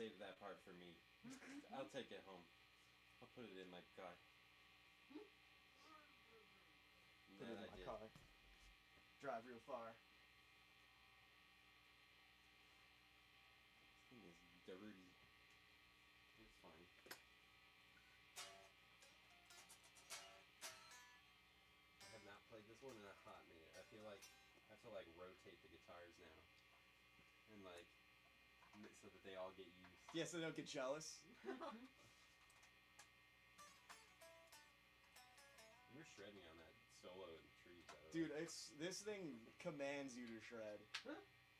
save that part for me. I'll take it home. I'll put it in my car. Put it in my car. Drive real far. This thing is dirty. It's fine. I have not played this one in a hot minute. I feel like I have to like rotate the guitars now. And like so that they all get used. Yeah, so they don't get jealous. You were shredding on that solo in the trees, though. Dude, this thing commands you to shred.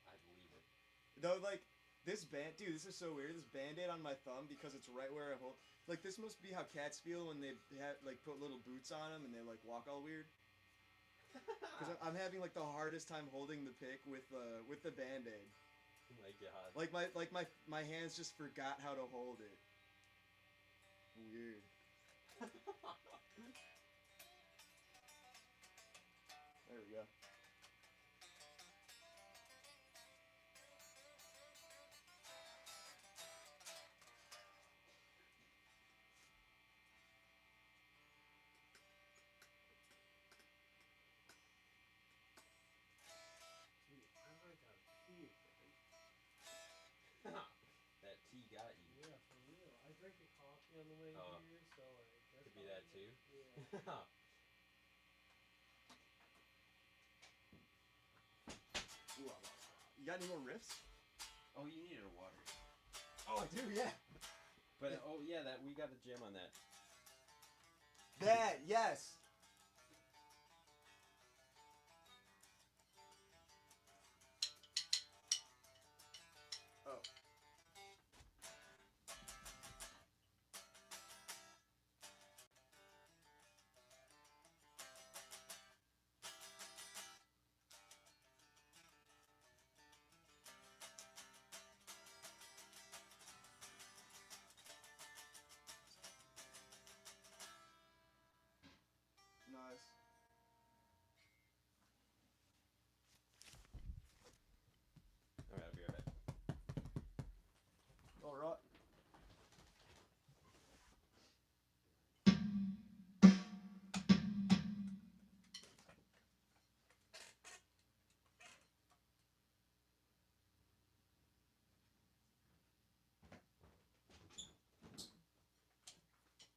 I believe it. Though, like, this dude, this is so weird. This Band-Aid on my thumb, because it's right where I hold. Like, this must be how cats feel when they have, like, put little boots on them and they, like, walk all weird. Because I'm having, like, the hardest time holding the pick with the Band-Aid. Oh my god. Like, my hands just forgot how to hold it. Weird. There we go. Dude, I gotta pee That tea got you. Yeah, for real. I drank a coffee on the way here, so like that's could be that too. Yeah. You got any more riffs? Oh, you needed a water. Oh, I do, yeah. But oh yeah, that we got a gem on that. That, yes. Oh. Nice. Alright, I'll be right back. Alright.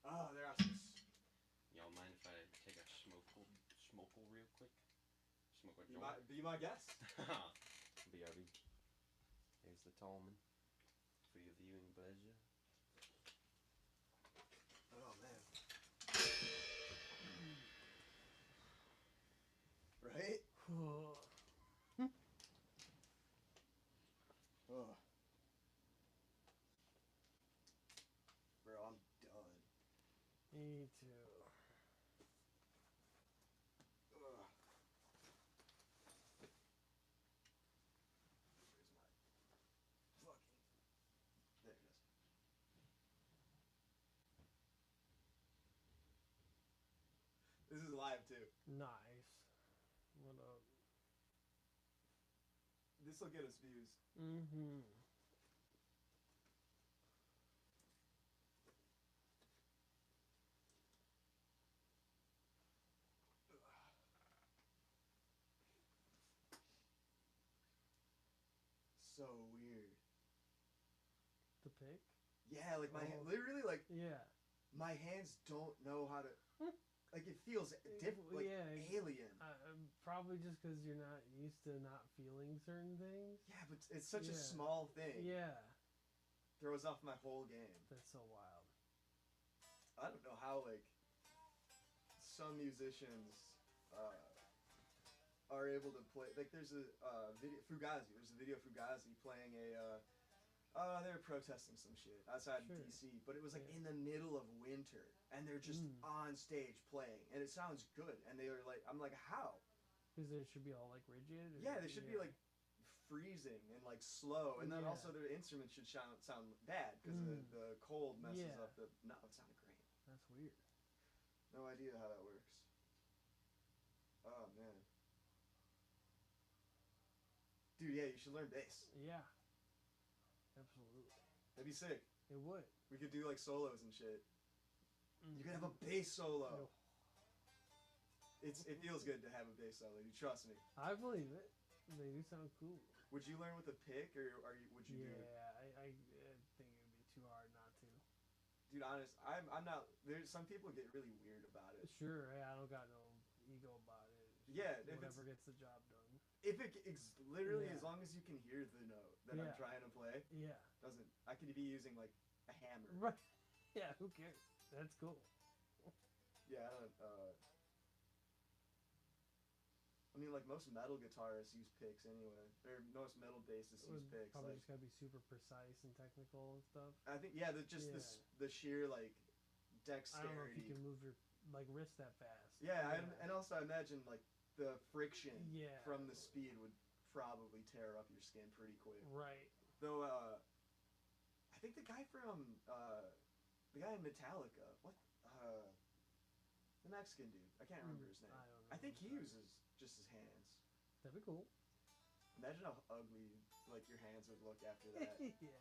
Oh, they're awesome. Y'all mind if I take a schmokel real quick? Smoke a Be joint? be my guest. BRB. Here's the Tallman. For your viewing pleasure. Oh, man. Right? Oh. Bro, I'm done. Me too. Ugh. Where's my fucking... There it is. This is live too. Nice. What up? This will get us views. Mm-hmm. So weird. The pick? Yeah, like my hand, literally, like Yeah. my hands don't know how to. Like it feels like alien. Probably just because you're not used to not feeling certain things. Yeah, but it's such a small thing. Yeah. Throws off my whole game. That's so wild. I don't know how like some musicians are able to play. Like there's a video Fugazi. There's a video of Fugazi playing a. They were protesting some shit outside DC, but it was like in the middle of winter, and they're just on stage playing, and it sounds good. And they were like, I'm like, how? Because it should be all like rigid. Or, yeah, they should be like freezing and like slow, and then also their instruments should sound bad because the cold messes up the. No, it sounded great. That's weird. No idea how that works. Oh man. Dude, yeah, you should learn bass. Yeah. Absolutely. That'd be sick. It would. We could do like solos and shit. Mm. You could have a bass solo. No. It feels good to have a bass solo. You trust me. I believe it. They do sound cool. Would you learn with a pick, or would you do it? Yeah, I think it would be too hard not to. Dude, honest, I'm not. There's some people get really weird about it. Sure, hey, I don't got no ego about it. Yeah, if Whatever gets the job done. If it's literally Yeah. as long as you can hear the note that I'm Yeah. trying to play, Yeah. doesn't I could be using like a hammer. Right. Yeah, who cares? That's cool. Yeah, I mean, like most metal guitarists use picks anyway, or most metal bassists use picks. Probably Like, just gotta be super precise and technical and stuff. I think yeah, the sheer like I don't know if you dexterity. can move your wrist that fast. Yeah, and also I imagine like the friction Yeah. from the speed would probably tear up your skin pretty quick. Right. Though I think the guy in Metallica, the Mexican dude, I can't remember his name. I don't know. I think he uses just his hands. That'd be cool. Imagine how ugly like your hands would look after that. Yeah.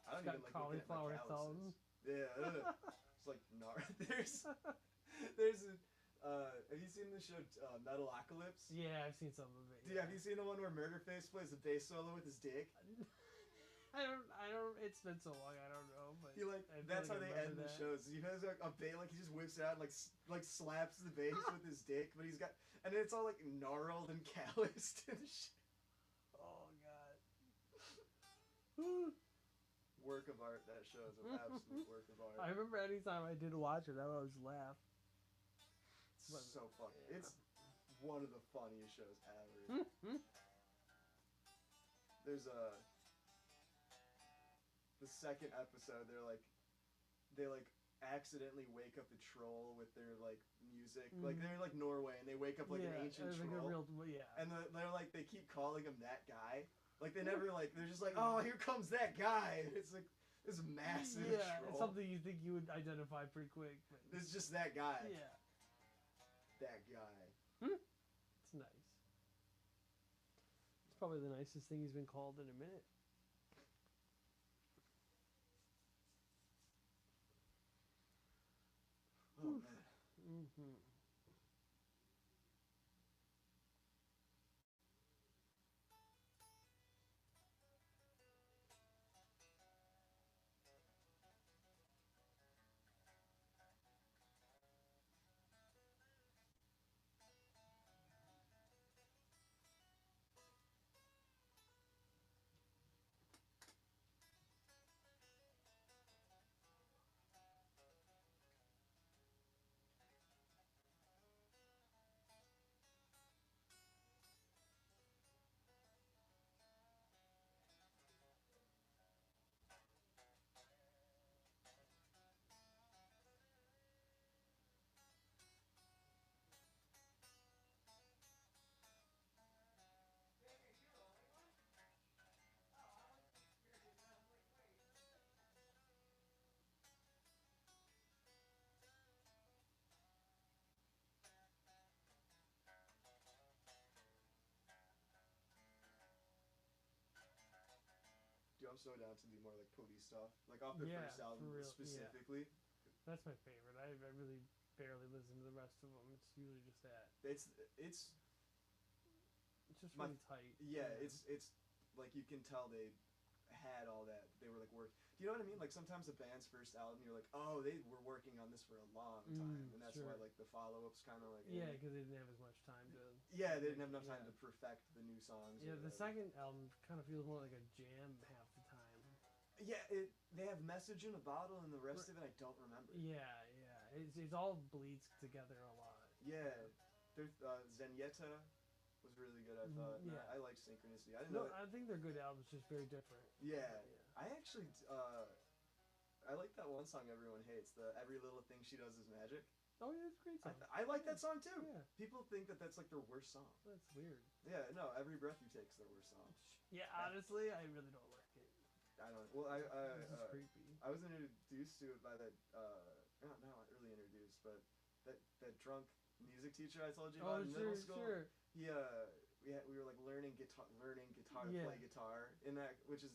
I don't Got even like looking at my cauliflower calluses. thumbs. Yeah, it's like there's a have you seen the show Metalocalypse? Yeah, I've seen some of it. Dude, have you seen the one where Murderface plays the bass solo with his dick? I don't. It's been so long. I don't know. But He like I feel that's like how I they end remember the that. shows. He has like a bass, like he just whips it out and like slaps the bass with his dick, but he's got and it's all like gnarled and calloused and shit. Oh God. Work of art. That show is an absolute work of art. I remember anytime I did watch it, I would always laugh. It's so fucking. Yeah. It's one of the funniest shows ever. There's the second episode. They accidentally wake up the troll with their like music. Like they're in like Norway and they wake up like an ancient it was like troll. a real, yeah. And they're like they keep calling him that guy. Like they never like they're just like, oh, here comes that guy. And it's like this massive yeah, troll. it's something you think you would identify pretty quick. But It's just that guy. yeah, That guy. it's nice. It's probably the nicest thing he's been called in a minute. Oh man. Mm-hmm. Dude, I'm so down to do more like police stuff. Like off their Yeah, first album for real, yeah. specifically. That's my favorite. I really barely listen to the rest of them. It's usually just that. It's It's just My- really tight. yeah, it's like you can tell they had all that. They were like work. Do you know what I mean? Like sometimes a band's first album, you're like, oh, they were working on this for a long time, and that's why sure. like the follow-ups kind of like Yeah, because they didn't have as much time to. yeah, they didn't have enough time Yeah. to perfect the new songs. Yeah, or the whatever. second album kind of feels more like a jam half the time. Yeah, they have Message in a Bottle, and the rest of it I don't remember. Yeah, yeah. It all bleeds together a lot. Yeah, there's Zenyatta was really good. I Mhm, thought. And yeah. I like Synchronicity. I didn't No, know. I think they're good albums, just very different. Yeah, I actually I like that one song everyone hates. The Every Little Thing She Does Is Magic. Oh, yeah, it's a great song. I like that song too. Yeah. People think that that's like their worst song. That's weird. Yeah, no, Every Breath You Take's their worst song. Yeah, honestly, I really don't like it. I don't. Well, This is creepy. I was introduced to it by that. Not really introduced, but that drunk music teacher I told you Oh, about in middle sure, school. sure. He we were like learning guitar, Yeah. play guitar in that, which is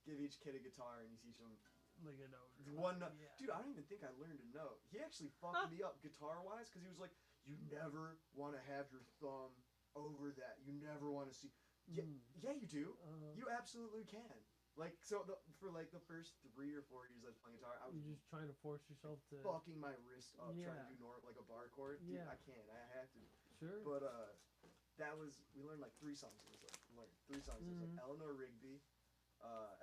give each kid a guitar and you teach them Like a note. one note. Yeah. Dude, I don't even think I learned a note. He actually fucked me up guitar-wise because he was like, you never want to have your thumb over that. You never want to see. Yeah, yeah, you do. You absolutely can. Like, so for like the first 3 or 4 years I was playing guitar, I was You're just trying to force yourself to. fucking my wrist up Yeah. trying to do like a bar chord. Dude, Yeah. I can't. I have to. Sure. But we learned like 3 songs. It was like learned 3 songs. It was like Eleanor Rigby,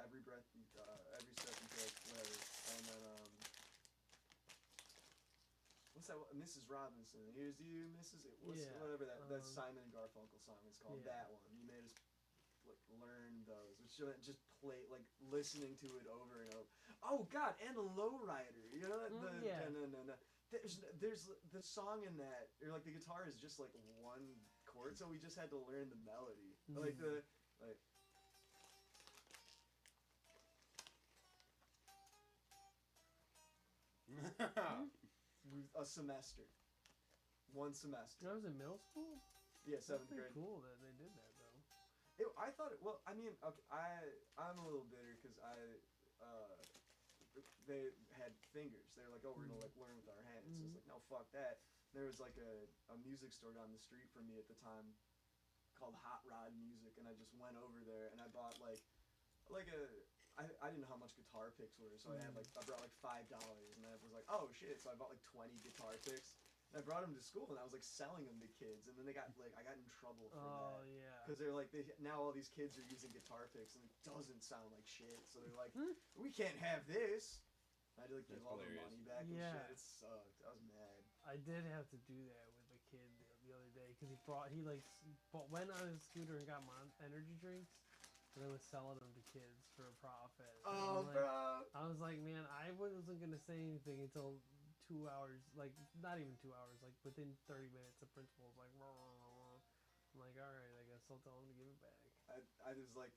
Every Breath, Every Step You Take, whatever. And then what's that? Mrs. Robinson. Here's you, Mrs. Whatever that Simon and Garfunkel song is called. Yeah. That one. He made us like learn those, which just play like listening to it over and over. Oh God, and a lowrider. You know that no. There's the song in that, or like the guitar is just like one chord, so we just had to learn the melody, like a semester, 1 semester. That was in middle school. Yeah, That's 7th pretty grade. cool that they did that though. I thought it. Well, I mean, okay, I'm a little bitter because they had fingers. They were like, oh, we're gonna like learn with our hands. So it's like, no, fuck that. There was like a music store down the street from me at the time called Hot Rod Music, and I just went over there and I bought I didn't know how much guitar picks were, so I brought like $5, and I was like, oh shit, so I bought like 20 guitar picks. And I brought them to school, and I was like selling them to kids, and then I got in trouble for that. Yeah. Because they're like, now all these kids are using guitar picks, and it doesn't sound like shit. So they're like, we can't have this. And I had to like give all the money back and shit. It sucked. I was mad. I did have to do that with a kid the other day because went on his scooter and got energy drinks, and then was selling them to kids for a profit. Oh, bro! I was like, man, I wasn't gonna say anything until 2 hours, like not even 2 hours, like within 30 minutes, the principal was like, rah, rah, rah. I'm like, all right, I guess I'll tell him to give it back. I was like,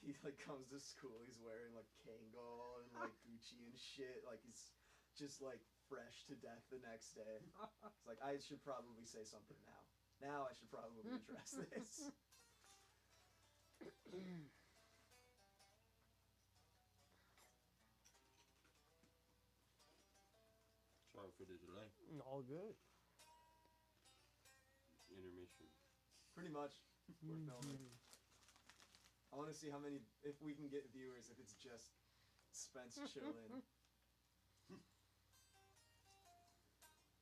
he like comes to school, he's wearing like Kangol and like Gucci and shit, like he's just like fresh to death the next day. It's like, I should probably say something now. Now I should probably address this. Sorry for the delay. All good. Intermission. Pretty much. We're filming. I want to see if we can get viewers if it's just Spence chilling.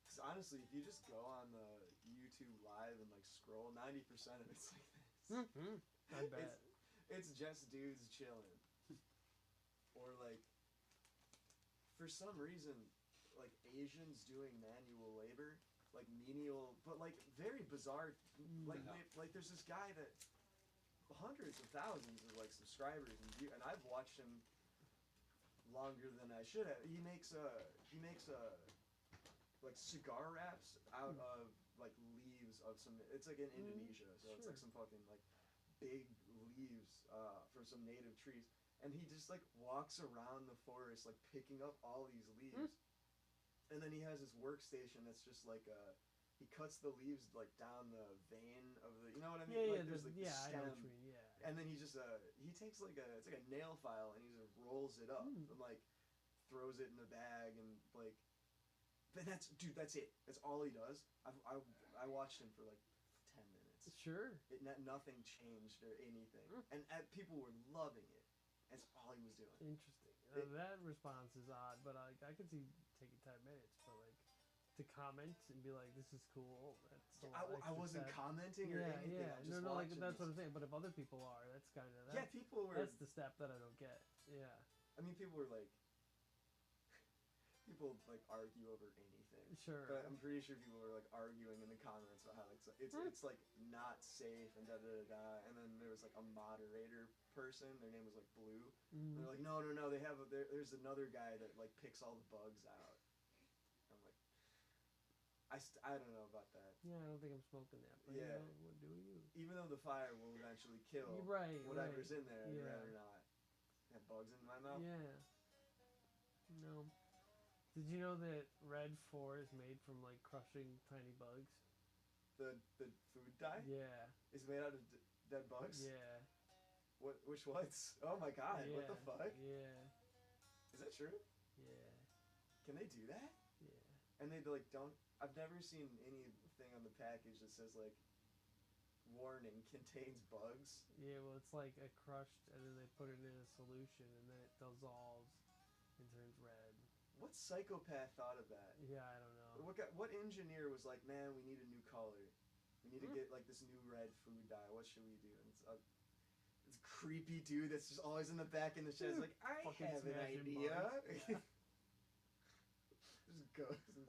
Because honestly, if you just go on the YouTube live and like scroll, 90% of it's like this. I bet. It's just dudes chilling. Or like, for some reason, like Asians doing manual labor, like menial, but like very bizarre. Like there's this guy that hundreds of thousands of like subscribers and I've watched him longer than I should have. He makes like cigar wraps out of like leaves of some. It's like in Indonesia, so it's like some fucking like big leaves from some native trees, and he just like walks around the forest like picking up all these leaves, and then he has his workstation that's just like he cuts the leaves like down the vein of the, you know what I mean? Yeah, like, there's like the I know stem, what you mean, yeah. and then he just he takes like it's like a nail file and he just rolls it up and like throws it in a bag and like. But that's it. That's all he does. I watched him for like 10 minutes. Sure. Nothing changed or anything, and people were loving it. That's all he was doing. Interesting. That response is odd, but I could see taking 10 minutes, but like to comment and be like, "This is cool." That's I wasn't commenting or anything. Yeah, I'm just like that's what I'm saying. But if other people are, that's kind of people were. That's the step that I don't get. Yeah. I mean, people were like. People like argue over anything. Sure. But I'm pretty sure people were like arguing in the comments about how it's like not safe and da da da da. And then there was like a moderator person. Their name was like Blue. And they're like, no. They have there's another guy that like picks all the bugs out. I'm like, I don't know about that. Yeah, I don't think I'm smoking that. But yeah. What do you? Even though the fire will eventually kill whatever's in there, I'd rather not have bugs in my mouth. Yeah. No. Did you know that Red 4 is made from like crushing tiny bugs? The food dye? Yeah. Is made out of dead bugs? Yeah. What? Which ones? Oh my god! Yeah. What the fuck? Yeah. Is that true? Yeah. Can they do that? Yeah. And they like don't. I've never seen anything on the package that says like, warning contains bugs. Yeah. Well, it's like a crushed, and then they put it in a solution, and then it dissolves and turns red. What psychopath thought of that? Yeah, I don't know. What engineer was like, man, we need a new color. We need to get like this new red food dye. What should we do? And it's a creepy dude that's just always in the back in the shed. Like, I Fucking have an smashing idea. bugs. Yeah. Just goes and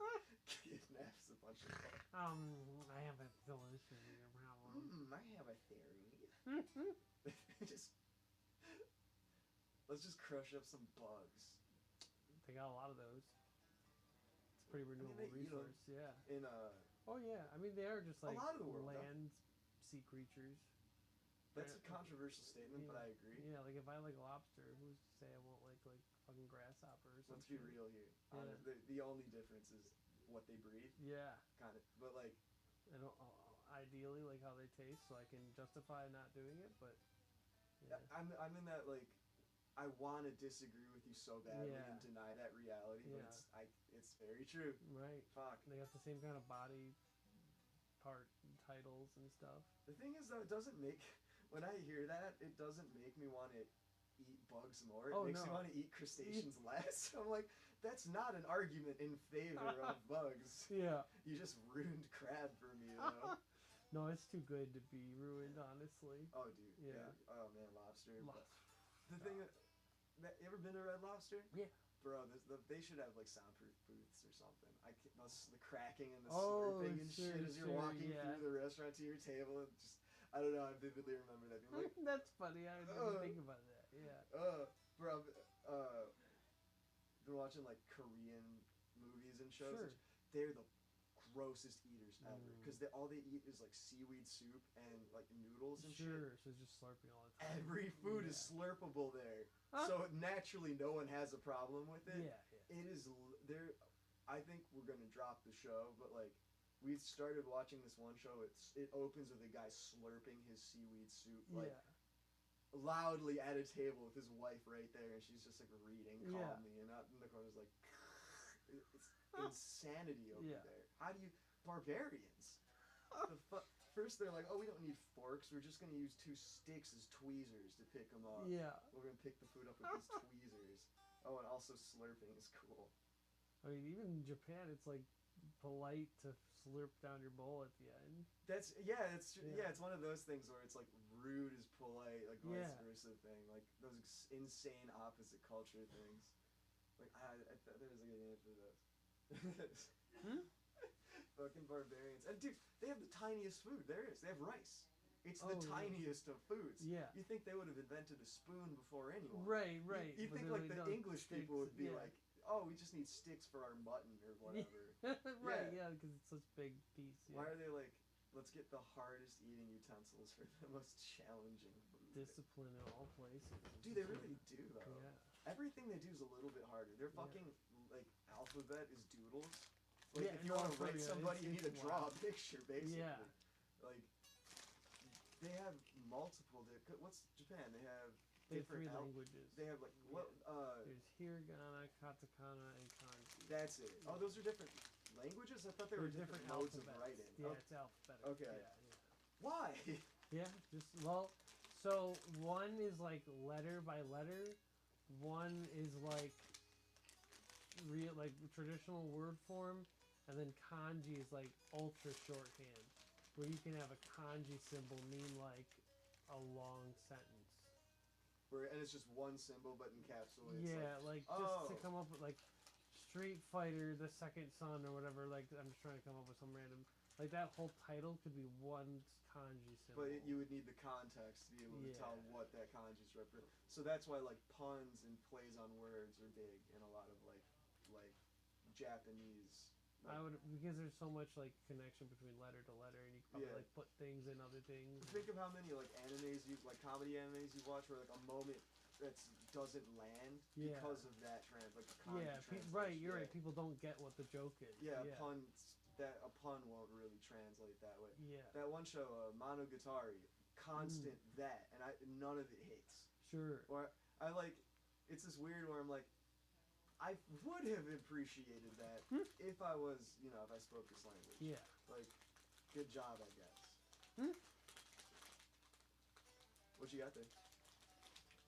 kidnaps a bunch of bugs. I have a solution to your problem. I have a theory. just let's just crush up some bugs. They got a lot of those. It's a pretty renewable they eat 'em. resource. Yeah. In Oh yeah. I mean, they are just like lot of the world, land sea creatures. that's a controversial statement, Yeah. but I agree. Yeah, like if I like lobster, who's to say I won't like fucking grasshopper or something? Let's be real here. Yeah. The only difference is what they breed, Yeah. kind of. But like, I don't ideally like how they taste, so I can justify not doing it. But yeah. I'm in that like, I want to disagree with you so badly Yeah. and deny that reality, but Yeah. it's very true. Right. Fuck. They got the same kind of body part titles and stuff. The thing is though, it doesn't make when I hear that, it doesn't make me want to eat bugs more. It Oh, makes me no. want to eat crustaceans less. I'm like, that's not an argument in favor of bugs. Yeah. You just ruined crab for me, you know. No, it's too good to be ruined, honestly. Oh, dude. Yeah. Oh man, lobster. The God. thing that you ever been to Red Lobster? Yeah. Bro, they should have like soundproof booths or something. The cracking and the Oh, slurping and sure, shit as you're sure, walking yeah. through the restaurant to your table. And just, I don't know. I vividly remember that. Being like, That's funny. I didn't think about that. Yeah. bro, been watching like Korean movies and shows. Sure. They're the grossest eaters ever because Mm. all they eat is like seaweed soup and like noodles and Sure. shit. So it's just slurping all the time. Every food is Yeah. slurpable there, Huh? so naturally no one has a problem with it. Yeah. Yeah. It is there. I think we're gonna drop the show, but like we started watching this one show. It opens with a guy slurping his seaweed soup like Yeah. loudly at a table with his wife right there, and she's just like reading Yeah. calmly, and out in the corner's like it's insanity over Yeah. there. How do you barbarians? The First they're like, oh, we don't need forks. We're just gonna use 2 sticks as tweezers to pick them up. Yeah. We're gonna pick the food up with these tweezers. Oh, and also slurping is cool. I mean, even in Japan, it's like polite to slurp down your bowl at the end. It's Yeah. it's one of those things where it's like rude is polite, like vice Yeah. versa thing, like those insane opposite culture things. Like I thought there was a good answer to this. Fucking barbarians, and dude, they have the tiniest food there is. They have rice. It's the Oh, yeah. tiniest of foods. Yeah. You think they would have invented a spoon before anyone? Right. Right. You but think then like they the don't English sticks, people would be yeah. like, oh, we just need sticks for our mutton or whatever. Right. Yeah. Because it's such a big piece. Yeah. Why are they like, let's get the hardest eating utensils for the most challenging food? Discipline in all places. Dude, they really do though. Yeah. Everything they do is a little bit harder. Their Yeah. fucking like alphabet is doodles. Like Yeah, if you no, want to for write real, somebody, you it's need to draw a wild. picture basically. Yeah. Like they have multiple. What's Japan? They have They have 3 different languages. They have like what? There's hiragana, katakana, and kanji. That's it. Oh, those are different languages. I thought they were They're different modes of alphabets. writing. Yeah, Oh, it's alphabetical. okay. Yeah. why? Yeah. Just so one is like letter by letter. One is like real like traditional word form, and then kanji is like ultra shorthand, where you can have a kanji symbol mean like a long sentence. And it's just one symbol but encapsulates. Yeah, like just to oh. come up with like Street Fighter, the Second Son, or whatever. Like I'm just trying to come up with some random. Like that whole title could be one kanji symbol. But you would need the context to be able to tell what that kanji's represent. So that's why like puns and plays on words are big in a lot of like Japanese. I would, because there's so much like connection between letter to letter, and you can probably like put things in other things. Think of how many like animes you like comedy animes you watch where like a moment that doesn't land because of that like the kanji right. You're yeah. right. People don't get what the joke is. Yeah, a pun won't really translate that way. Yeah. That one show, Monogatari, constant that, and none of it hits. Sure. Or I like, it's this weird where I'm like, I would have appreciated that if I was, if I spoke this language. Yeah. Like, good job, I guess. What you got there?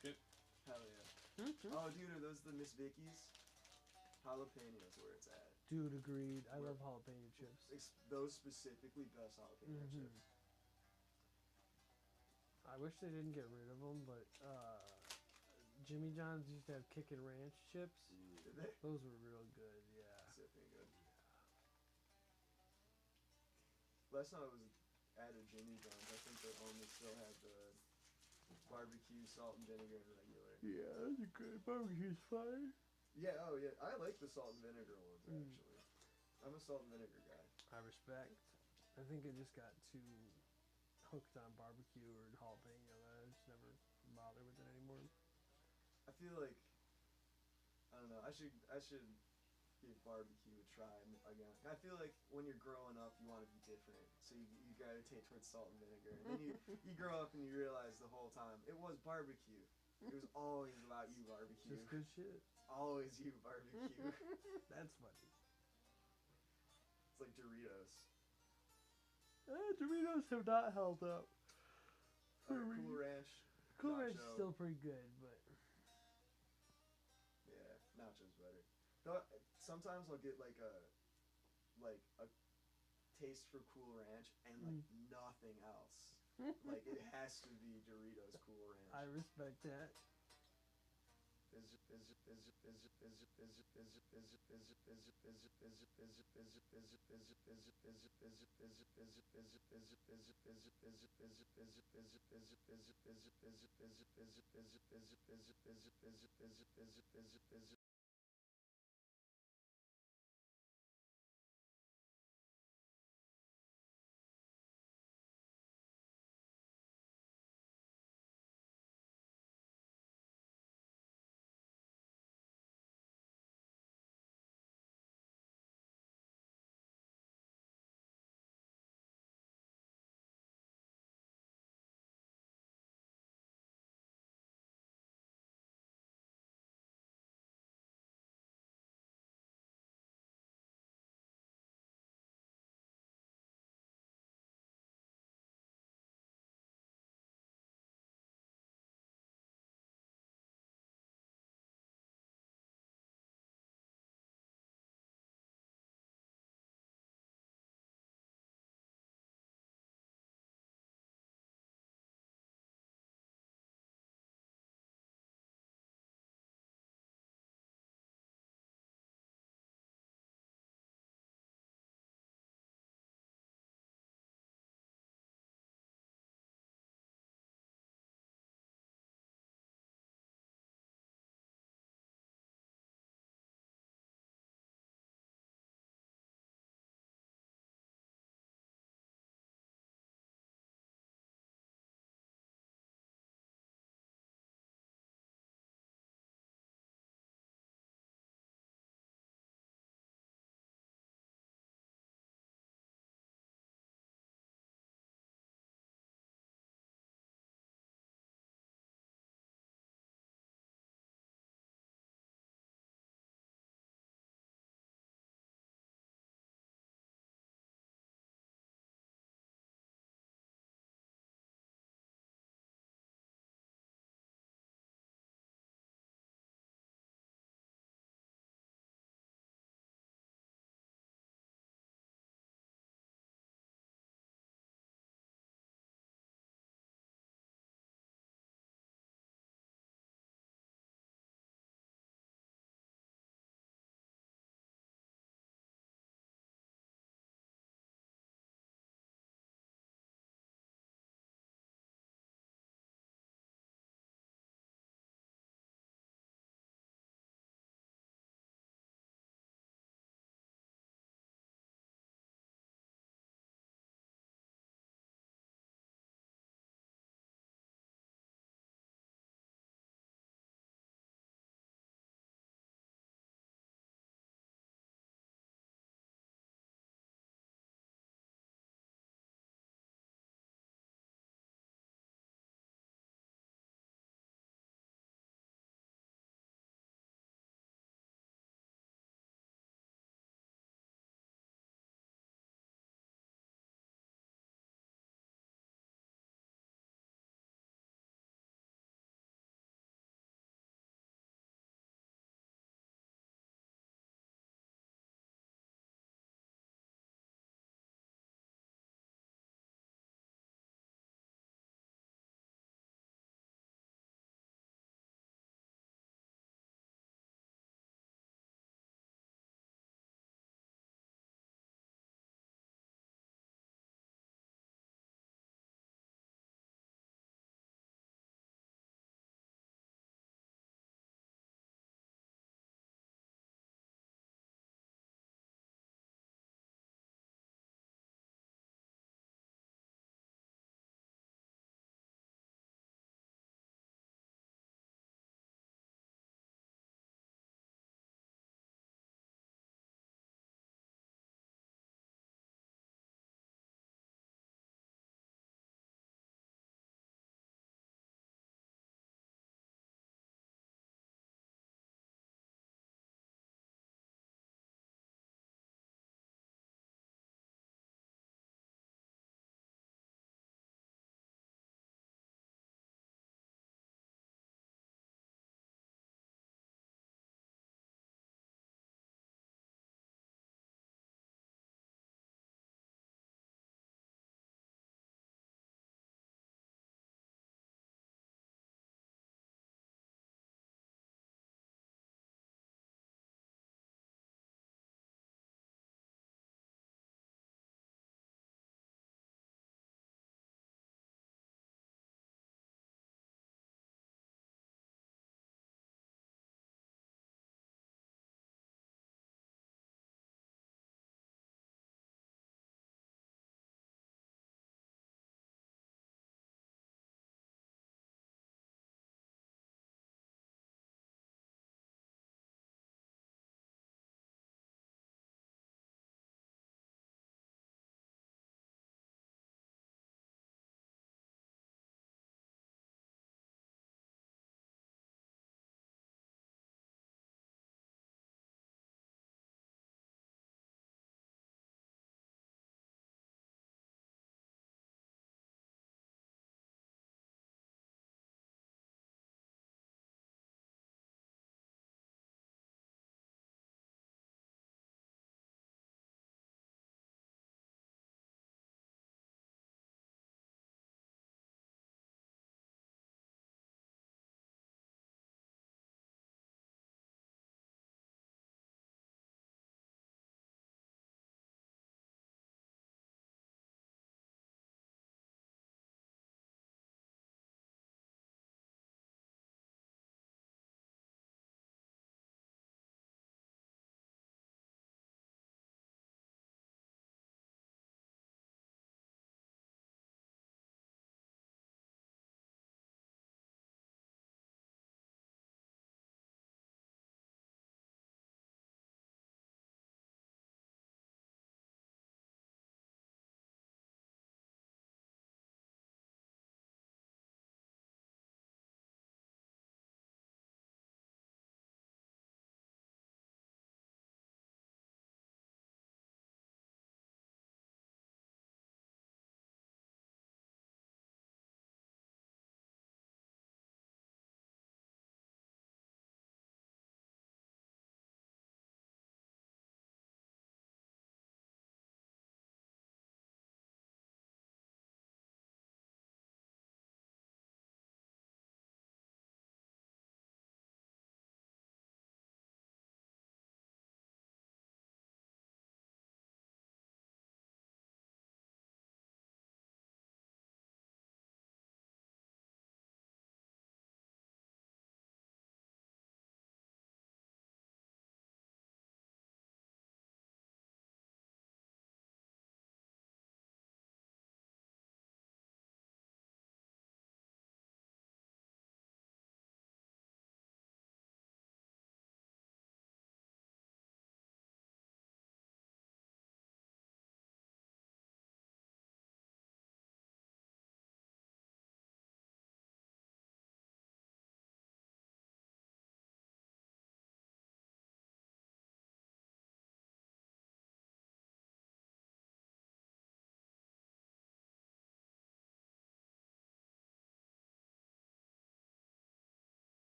Good. Hell yeah. Oh, dude, are those the Miss Vicky's? Jalapenos where it's at. Dude, agreed. I love jalapeno chips. Those specifically, best jalapeno chips. I wish they didn't get rid of them, but Jimmy John's used to have Kick and Ranch chips. Did they? Those were real good, yeah. Sipping good. Last time I was at a Jimmy John's, I think they only still had the barbecue, salt and vinegar, and regular. Yeah, that's a good barbecue's fine. Yeah, oh yeah, I like the salt and vinegar ones actually. I'm a salt and vinegar guy. I respect. I think I just got too hooked on barbecue or jalapeno that I just never bother with it anymore. I feel like, I don't know, I should give barbecue a try again. I feel like when you're growing up, you want to be different, so you gravitate towards salt and vinegar. And then you grow up and you realize the whole time it was barbecue. It was always about you, barbecue. Just good shit. Always you, barbecue. That's funny. It's like Doritos. Doritos have not held up. Cool Ranch. Cool Ranch is Nacho. still pretty good, but Yeah, nachos better. Though sometimes I'll get like a taste for Cool Ranch and like nothing else. Like it has to be Doritos Cool Ranch. I respect that.